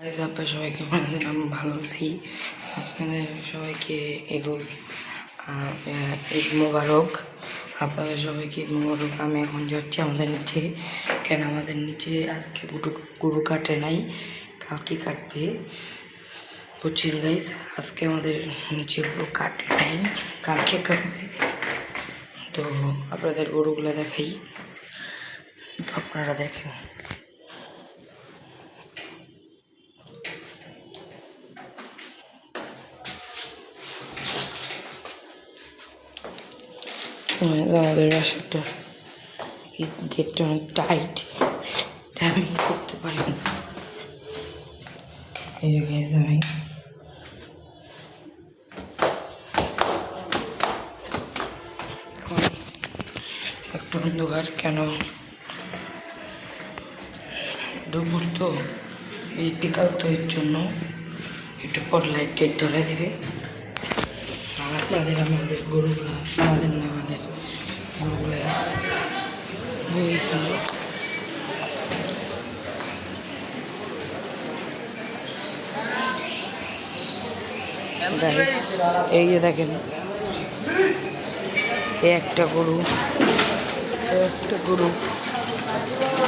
আপনার সবাইকে বলেছেন আমি ভালো আছি। আপনাদের সবাইকে ঈদ মোবারক। আপনাদের সবাইকে ঈদ মোবারক। আমি এখন যাচ্ছি আমাদের নিচে, কেন আমাদের নিচে আজকে গরু কাটে নাই, কালকে কাটবে, বুঝছেন গাইস। আজকে আমাদের নিচে গরু কাটে নাই, কালকে কাটবে। তো আপনাদের গরুগুলো দেখাই, আপনারা দেখেন। আমাদের বাসাটা গেটটা অনেক টাইট, আমি করতে পারি না। এই যে গাইস আমি একটু অন্ধকার, কেন দুপুর তো, এই বিকাল তো, এর জন্য একটু পর লাইট টাইট ধরে দিবে। আর আপনাদের আমাদের গরুগুলা, আমাদের গরুগুলা বই খেলো। এই যে দেখেন, এই একটা গরু,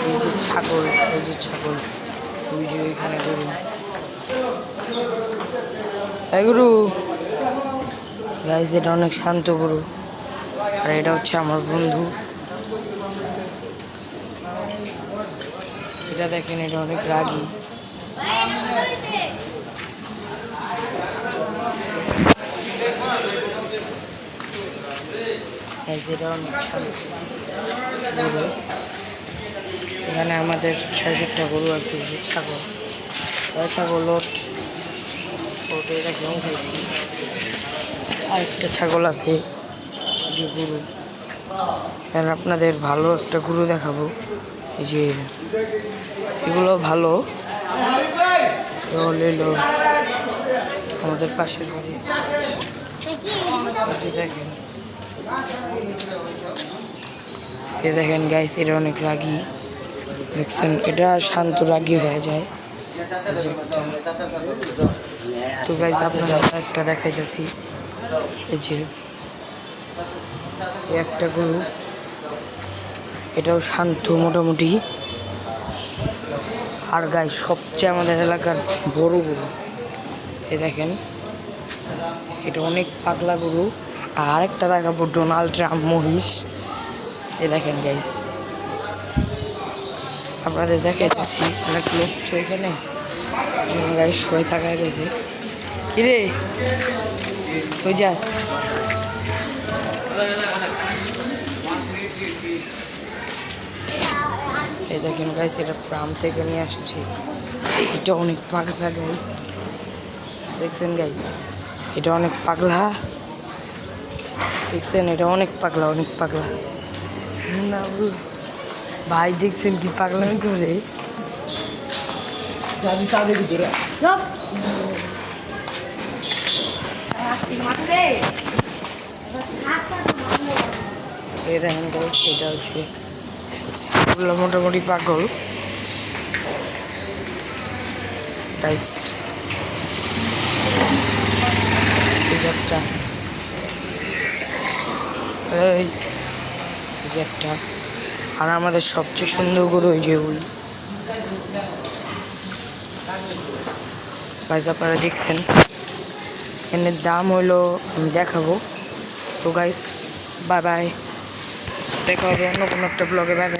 এই যে ছাগল, ওই যে এখানে গরু, এই গরু গাইস, এটা অনেক শান্ত গরু। আর এটা হচ্ছে আমার বন্ধু, এটা দেখেন, এটা অনেক রাগী। এটা অনেক শান্ত গরু। এখানে আমাদের 6-7টা গরু আছে, যে ছাগল ওটে এটা কেমন খাইছি। আরেকটা ছাগল আছে, যে গরু। আর আপনাদের ভালো একটা গরু দেখাবো, এই যে এগুলো ভালো। আমাদের পাশের বাড়ি, দেখেন, দেখেন গাইস, এটা অনেক রাগী, দেখছেন, এটা শান্ত রাগী হয়ে যায়। তো গাইস আপনারা একটা দেখাইতেছি, এই যে একটা গরু, এটাও শান্ত মোটামুটি। আর গাইস সবচেয়ে আমাদের এলাকার বড় গরু, এ দেখেন, এটা অনেক পাগলা গরু। আর আরেকটা দেখাবো, ডোনাল্ড ট্রাম্প মহিষ। এ দেখেন গাইস, আপনাদের দেখাইতেছি। অনেক লোক তো এখানে, গাইস সবাই থাকায় গেছে। কিরে তুই যাস? এই দেখেন গাইস, এটা ফার্ম থেকে নিয়ে আসছি। এটা অনেক পাগলা গাইস, দেখছেন গাইস, এটা অনেক পাগলা, দেখছেন, এটা অনেক পাগলা না ভাই, দেখছেন কি পাগলামি করে। এই দেখেন গাইস, এটা হচ্ছে মোটামুটি পাগল গাইস। একটা আর আমাদের সবচেয়ে সুন্দর গরু, ওই যে ওই গাইস, আপনারা দেখছেন। এর দাম হইলো, আমি দেখাবো। তো গাইস বাই বাই, দেখা হবে অন্য কোনো একটা ব্লগে। Bye bye.